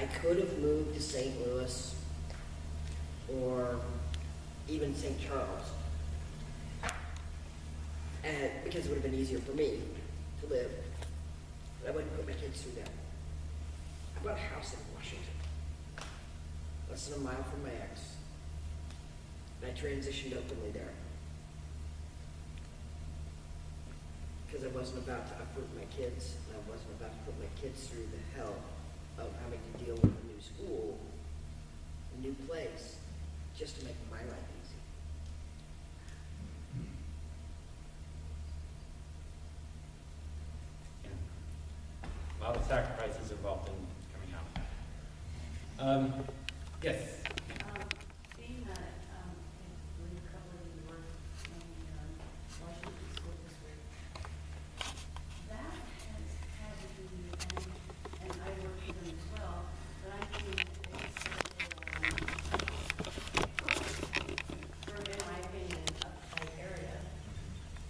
I could have moved to St. Louis or even St. Charles. And because it would have been easier for me to live. But I wouldn't put my kids through there. I bought a house in Washington, less than a mile from my ex. And I transitioned openly there. Because I wasn't about to uproot my kids, and I wasn't about to put my kids through the hell of having to deal with a new school, a new place, just to make my life easy. A lot of sacrifices involved in coming out. Yes. Being that in a couple of you work in Washington School District, that has had to be, and I work with them as well, but I think it's, for, in my opinion, a tight area.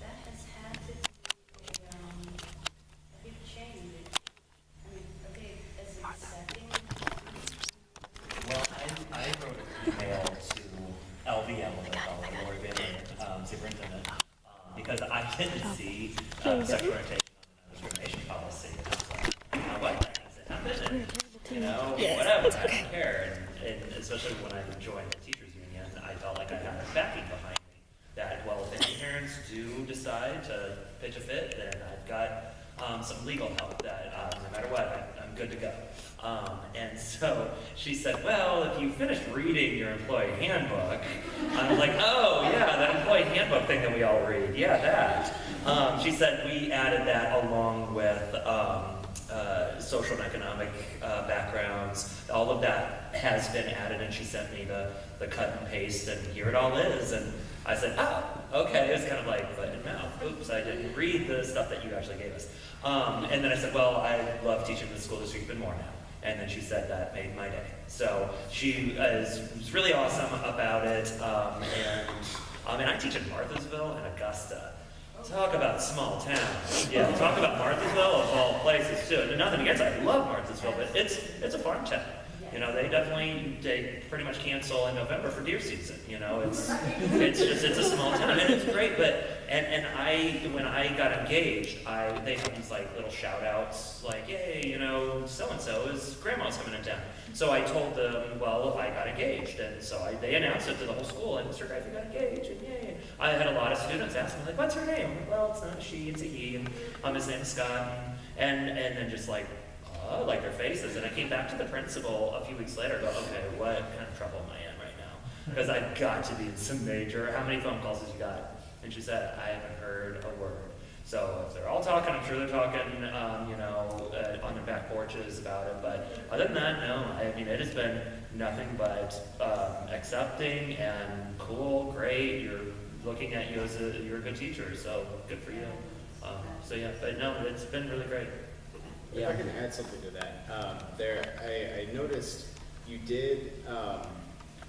That has had to be a big change. I mean, a big, as in setting. Well, I wrote an email to LVM, what they call it, Lori Bailey, superintendent, because I didn't see sexual orientation on the discrimination policy. And I was like, what? That needs to happen. And, whatever, I don't care. And especially when I joined the teachers union, I felt like I had a backing behind me. That, well, if any parents do decide to pitch a fit, then I've got some legal help that no matter what, I'm good to go. And so she said, well, if you finished reading your employee handbook, I was like, oh yeah, that employee handbook thing that we all read, yeah, that. She said we added that along with social and economic backgrounds. All of that has been added, and she sent me the cut and paste, and here it all is. And I said, oh, okay. It was kind of like foot and mouth. Oops, I didn't read the stuff that you actually gave us. And then I said, well, I love teaching in the school district even more now. And then she said that made my day. So she was really awesome about it. And I teach in Marthasville and Augusta. Talk about small town. Yeah, talk about Marthasville of all places too. And nothing against it. I love Marthasville, but it's a farm town. You know, they pretty much cancel in November for deer season. You know, it's a small town, and it's great. But when I got engaged, they had these like little shout outs, like, yay, you know, so and so is grandma's coming in town. So I told them, well, I got engaged, and so they announced it to the whole school, and Mr. Greife got engaged, and yay. I had a lot of students ask me like, what's her name? I'm like, well, it's not a she, it's a he, and his name is Scott, and then just like their faces. And I came back to the principal a few weeks later, go, okay, what kind of trouble am I in right now? Because I've got to be in some major, how many phone calls have you got? And she said, I haven't heard a word. So if they're all talking, I'm sure they're talking, on their back porches about it. But other than that, no. I mean, it has been nothing but accepting and cool, great. You're looking at you as you're a good teacher, so good for you. So yeah, but no, it's been really great. If I can add something to that, I noticed you did,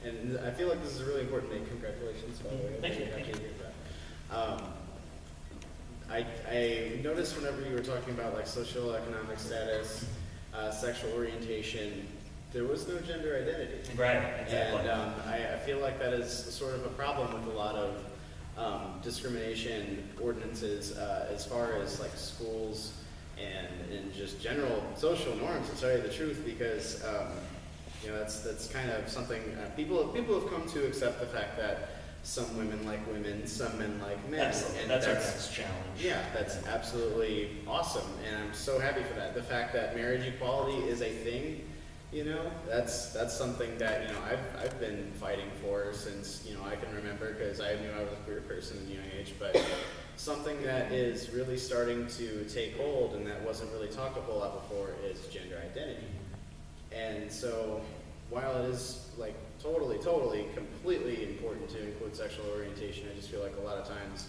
and I feel like this is a really important thing. Congratulations, by the way. Thank you. Thank you. I noticed whenever you were talking about like social economic status, sexual orientation, there was no gender identity. Right, exactly. And I feel like that is sort of a problem with a lot of discrimination ordinances as far as like schools and just general social norms, to tell you the truth, because that's kind of something people have come to accept, the fact that some women like women, some men like men. Absolutely. And that's our next challenge. Yeah, that's absolutely awesome, and I'm so happy for that. The fact that marriage equality is a thing, that's something that I've been fighting for since I can remember, because I knew I was a queer person in a young age. But something that is really starting to take hold, and that wasn't really talked a whole lot before, is gender identity. And so, while it is like totally, completely important to include sexual orientation, I just feel like a lot of times,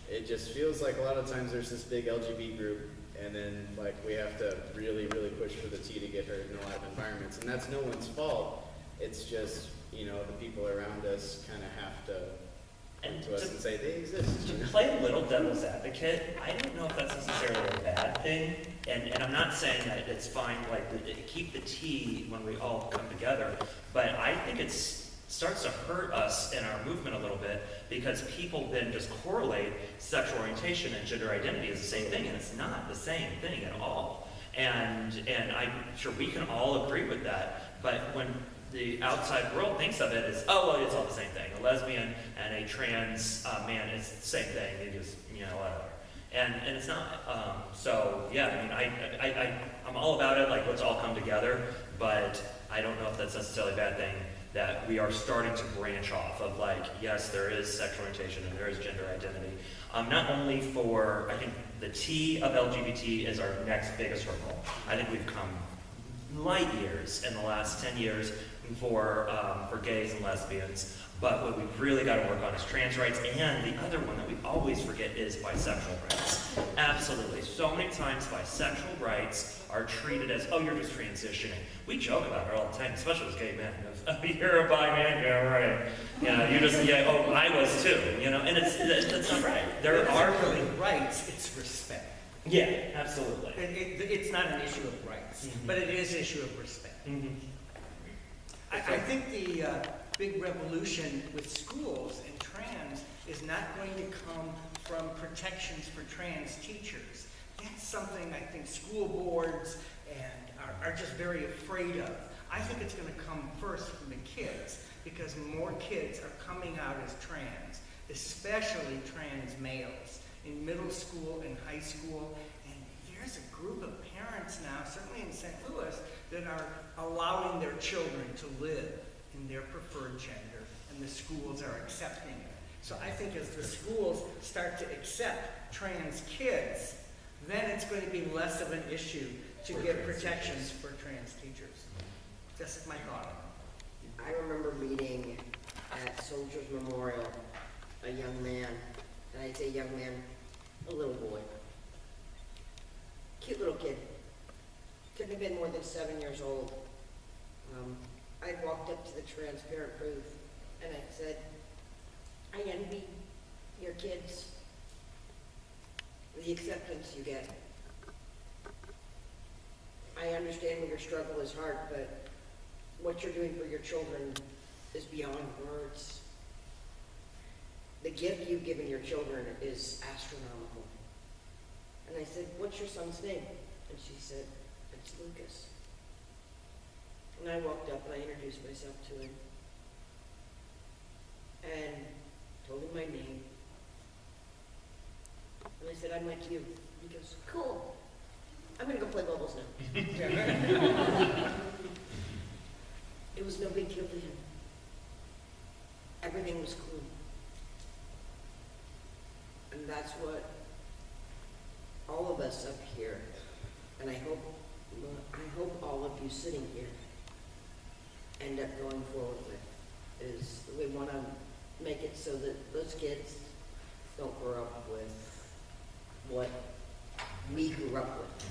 it just feels like a lot of times there's this big LGBT group, and then like we have to really push for the T to get heard in a lot of environments, and that's no one's fault. It's just the people around us kind of have to And to us and say they exist. to play a little devil's advocate, I don't know if that's necessarily a bad thing. And I'm not saying that it's fine, like, keep the tea when we all come together, but I think it starts to hurt us in our movement a little bit because people then just correlate sexual orientation and gender identity as the same thing, and it's not the same thing at all. And I'm sure we can all agree with that, but when the outside world thinks of it as, oh, well, it's all the same thing. A lesbian and a trans man is the same thing. They just, whatever. And it's not. So, yeah, I mean, I'm all about it, like, let's all come together, but I don't know if that's necessarily a bad thing that we are starting to branch off of, like, yes, there is sexual orientation and there is gender identity. Not only for, I think the T of LGBT is our next biggest hurdle. I think we've come light years in the last 10 years for gays and lesbians, but what we've really got to work on is trans rights, and the other one that we always forget is bisexual rights. Absolutely. So many times bisexual rights are treated as, oh, you're just transitioning. We joke about it all the time, especially as gay men. Oh, you're a bi man, yeah, right. You just, yeah, oh, I was too, and that's not right. There are really rights, it's respect. Yeah, absolutely. It's not an issue of rights, but it is an issue of respect. I think the big revolution with schools and trans is not going to come from protections for trans teachers. That's something I think school boards are just very afraid of. I think it's going to come first from the kids, because more kids are coming out as trans, especially trans males, in middle school and high school. And there's a group of parents now, certainly in St. Louis, that are allowing their children to live in their preferred gender, and the schools are accepting it. So I think as the schools start to accept trans kids, then it's going to be less of an issue to get protections for trans teachers. Just my thought. I remember meeting at Soldiers Memorial a young man, and I say young man, a little boy. Cute little kid. Couldn't have been more than 7 years old. I walked up to the transparent booth and I said, I envy your kids, the acceptance you get. I understand when your struggle is hard, but what you're doing for your children is beyond words. The gift you've given your children is astronomical. And I said, what's your son's name? And she said, it's Lucas. And I walked up and I introduced myself to him and told him my name. And I said, I'm like you. He goes, cool. I'm going to go play bubbles now. It was no big deal to him. Everything was cool. And that's what all of us up here, and I hope all of you sitting here end up going forward with, is we want to make it so that those kids don't grow up with what we grew up with.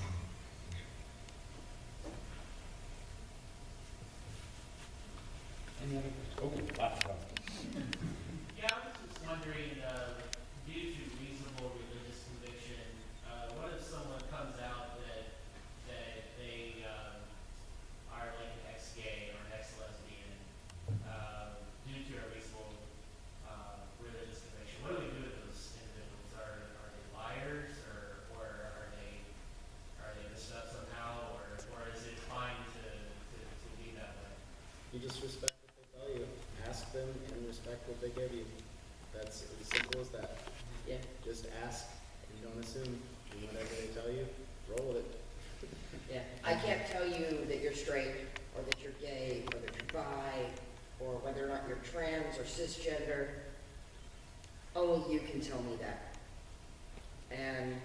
Any other questions? Oh, wow. Yeah, I was just wondering, due to reasonable religious conviction, what if someone comes out that they are like an ex-gay or an ex-lesbian due to a reasonable religious conviction? What do we do with those individuals? Are they liars, or are they messed up somehow, or is it fine to be that way? You just respect what they tell you. Ask them and respect what they give you. That's as simple as that. Yeah. Just ask and don't assume. And whatever they tell you, roll with it. Yeah. I can't tell you that you're straight, or that you're gay, or that you're bi, or whether or not you're trans or cisgender. Only you can tell me that. And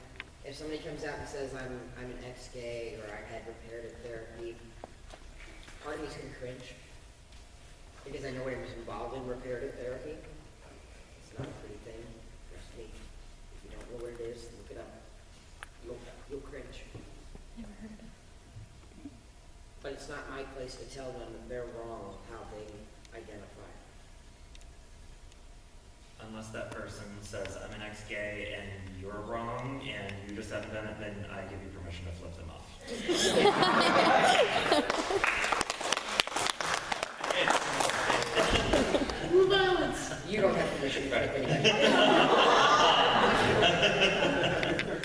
if somebody comes out and says I'm an ex-gay, or I had reparative therapy, part of me's gonna cringe, because I know I was involved in reparative therapy. It's not a pretty thing. Trust me. If you don't know what it is, look it up. You'll cringe. Never heard of it. But it's not my place to tell them that they're wrong with how they identify. unless that person says, I'm an ex-gay and you're wrong and you just haven't done it, then I give you permission to flip them off. You don't have permission to flip anybody.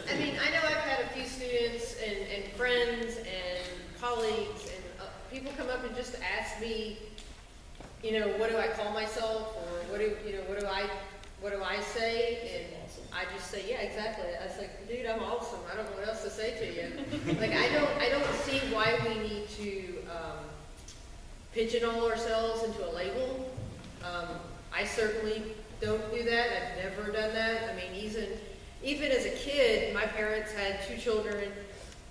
I mean, I know I've had a few students and friends and colleagues and people come up and just ask me, you know, what do I call myself, or what do I say? And I just say, yeah, exactly. I was like, dude, I'm awesome. I don't know what else to say to you. Like, I don't see why we need to pigeonhole ourselves into a label. I certainly don't do that. I've never done that. I mean, even as a kid, my parents had 2 children.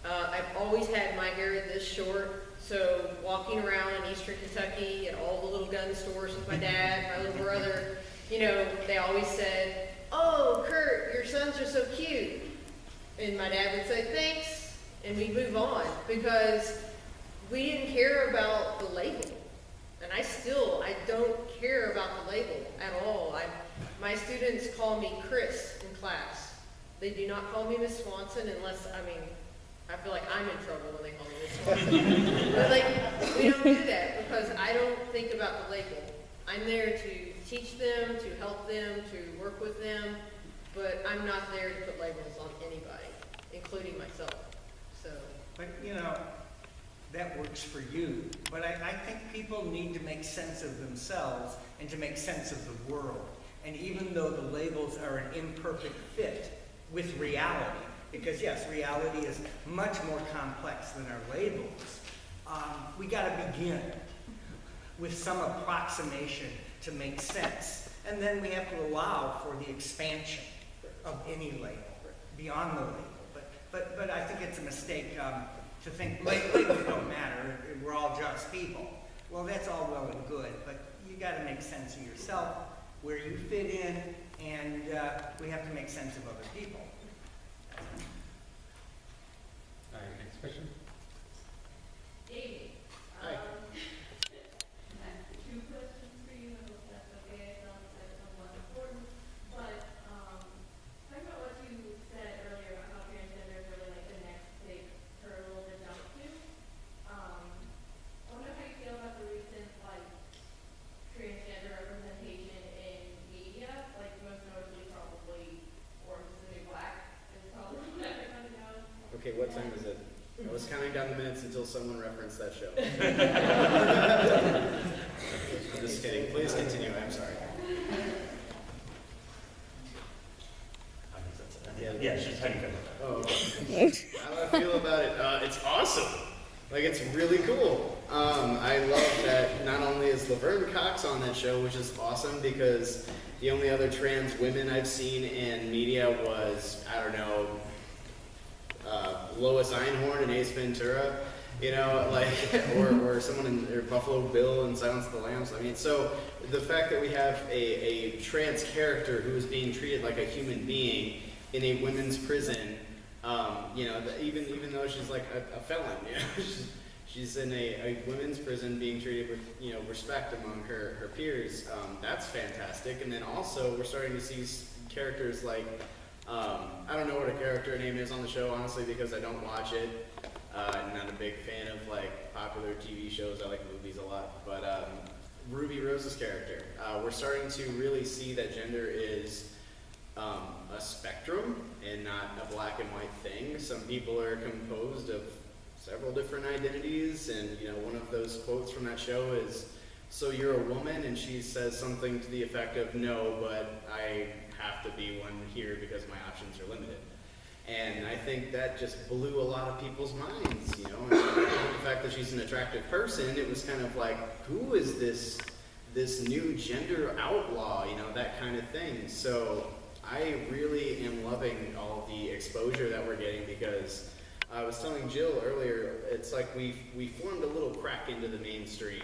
I've always had my hair this short. So walking around in Eastern Kentucky at all the little gun stores with my dad, my little brother, you know, they always said, oh, Kurt, your sons are so cute. And my dad would say, thanks, and we'd move on because we didn't care about the label. And I don't care about the label at all. My students call me Chris in class. They do not call me Miss Swanson unless, I feel like I'm in trouble when they call me Miss Swanson. But like, we don't do that because I don't think about the label. I'm there to teach them, to help them, to work with them, but I'm not there to put labels on anybody, including myself. So. But, you know, that works for you. But I think people need to make sense of themselves and to make sense of the world. And even though the labels are an imperfect fit with reality, because yes, reality is much more complex than our labels, we got to begin with some approximation to make sense. And then we have to allow for the expansion of any label, beyond the label. But I think it's a mistake to think labels don't matter, we're all just people. Well, that's all well and good, but you got to make sense of yourself, where you fit in, and we have to make sense of other people. All right, next question. David, Hi. I have 2 questions for you, and if that's okay, I don't that's somewhat important. But talking about what you said earlier about how transgender is really like the next big hurdle to jump to. I wonder how you feel about the recent like transgender representation in media, like most notably probably Orange is the New Black is probably what everybody knows. Okay, what time is it? I was counting down the minutes until someone referenced that show. I'm just kidding. Please continue. I'm sorry. Yeah, just how do you feel about that? Oh, okay. How do I feel about it? It's awesome. Like, it's really cool. I love that not only is Laverne Cox on that show, which is awesome because the only other trans women I've seen in media was, I don't know, Lois Einhorn in Ace Ventura, you know, like, or someone in or Buffalo Bill in Silence of the Lambs. I mean, so the fact that we have a trans character who is being treated like a human being in a women's prison, you know, even though she's like a felon, you know, she's in a women's prison being treated with, you know, respect among her peers. That's fantastic. And then also we're starting to see characters like, I don't know what a character name is on the show, honestly, because I don't watch it. I'm not a big fan of like popular TV shows. I like movies a lot, but Ruby Rose's character, we're starting to really see that gender is a spectrum and not a black and white thing. Some people are composed of several different identities, and you know, one of those quotes from that show is, "So you're a woman," and she says something to the effect of, "No, but I have to be one here because my options are limited." And I think that just blew a lot of people's minds, you know. And the fact that she's an attractive person, it was kind of like, who is this new gender outlaw, you know, that kind of thing. So I really am loving all the exposure that we're getting, because I was telling Jill earlier, it's like we formed a little crack into the mainstream,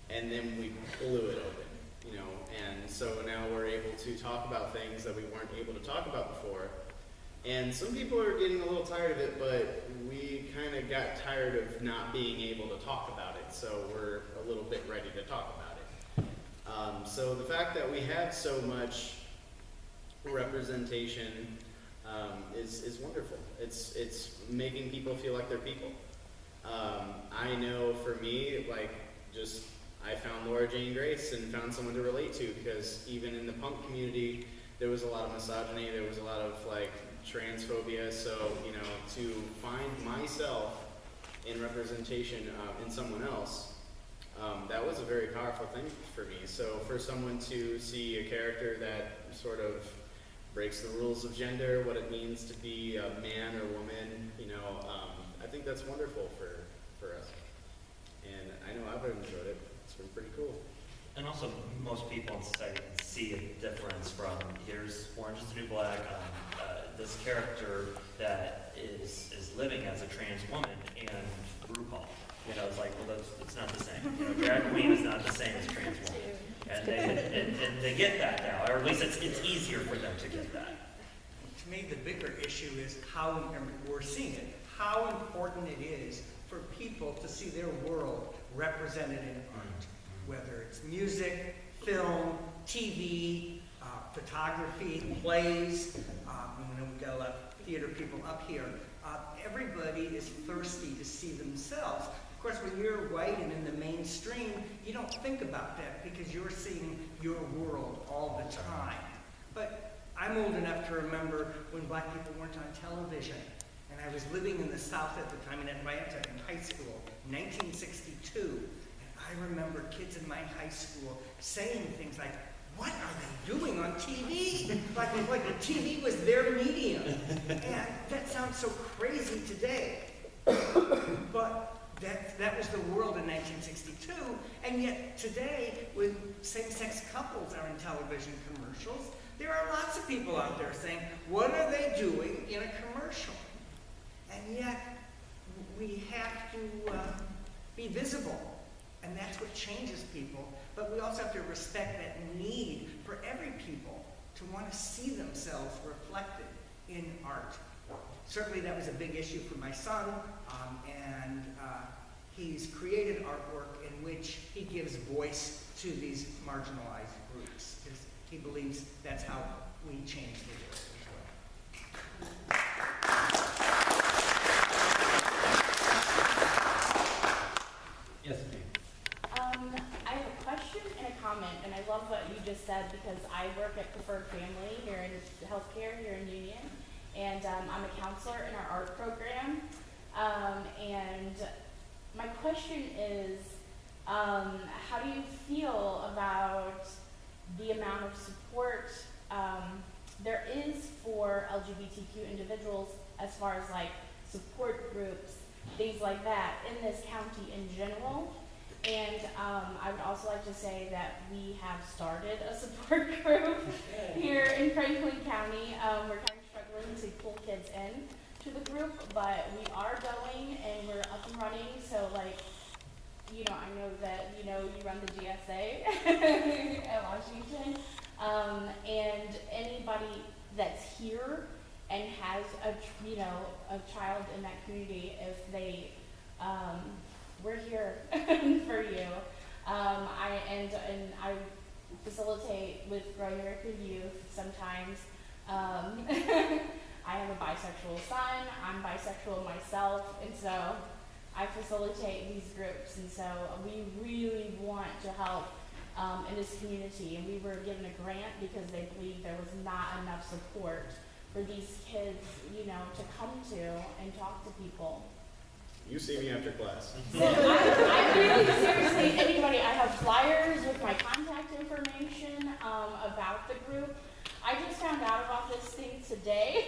and then we blew it open, you know. And so now we're able to talk about things that we weren't able to talk about before. And some people are getting a little tired of it, but we kind of got tired of not being able to talk about it, so we're a little bit ready to talk about it. So the fact that we have so much representation is wonderful. It's making people feel like they're people. I know for me, like, just I found Laura Jane Grace and found someone to relate to, because even in the punk community, there was a lot of misogyny, there was a lot of like transphobia. So, you know, to find myself in representation in someone else, that was a very powerful thing for me. So for someone to see a character that sort of breaks the rules of gender, what it means to be a man or woman, you know, I think that's wonderful for us. And I know I've enjoyed it. It's been pretty cool. And also, most people in society can see a difference from, here's Orange is the New Black, this character that is living as a trans woman, and RuPaul. You know, it's like, well, it's not the same. You know, drag queen is not the same as trans woman. And they get that now, or at least it's easier for them to get that. To me, the bigger issue is how, and we're seeing it, how important it is for people to see their world represented in art, whether it's music, film, TV, photography, plays. You know, we've got a lot of theater people up here. Everybody is thirsty to see themselves. Of course, when you're white and in the mainstream, you don't think about that because you're seeing your world all the time. But I'm old enough to remember when black people weren't on television. And I was living in the South at the time in Atlanta in high school, 1962. And I remember kids in my high school saying things like, "What are they doing on TV?" like TV was their medium. And that sounds so crazy today. But that was the world in 1962. And yet today, when same-sex couples are in television commercials, there are lots of people out there saying, what are they doing in a commercial? And yet, we have to be visible. And that's what changes people. But we also have to respect that need for every people to want to see themselves reflected in art. Certainly that was a big issue for my son, and he's created artwork in which he gives voice to these marginalized groups, because he believes that's how we change the world as well. Yes, please. I have a question and a comment, and I love what you just said because I work at Preferred Family here in healthcare here in Union, and I'm a counselor in our art program. And my question is, how do you feel about the amount of support there is for LGBTQ individuals as far as like support groups, things like that in this county in general? And I would also like to say that we have started a support group here in Franklin County. We're kind of struggling to pull kids in to the group, but we are going and we're up and running. So like, you know, I know that, you know, you run the GSA at Washington. And anybody that's here and has a child in that community, if they, we're here for you. I facilitate with Growing American Youth sometimes. I have a bisexual son, I'm bisexual myself, and so I facilitate these groups, and so we really want to help in this community, and we were given a grant because they believed there was not enough support for these kids, you know, to come to and talk to people. You see me after class. So I really, seriously, anybody, I have flyers with my contact information about the group. I just found out about this thing today.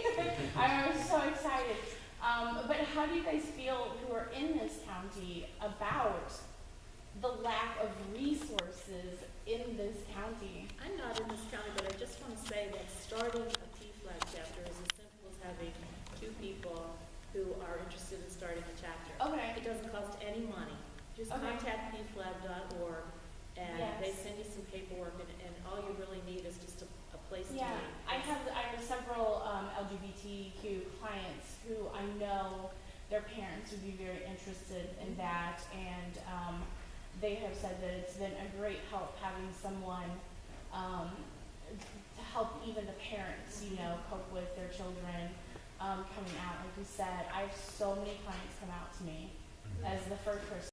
I was so excited. But how do you guys feel who are in this county about the lack of resources in this county? I'm not in this county, but I just want to say that starting a T-Flag chapter is as simple as having two people who are interested in starting a chapter. Okay. It doesn't cost any money. Just Okay. contact pflag.org and Yes. they send you some paperwork, and all you really need is just a place to Yeah, meet. I have several LGBTQ clients who I know their parents would be very interested in that, and they have said that it's been a great help having someone to help even the parents, you know, cope with their children coming out. Like you said, I have so many clients come out to me as the first person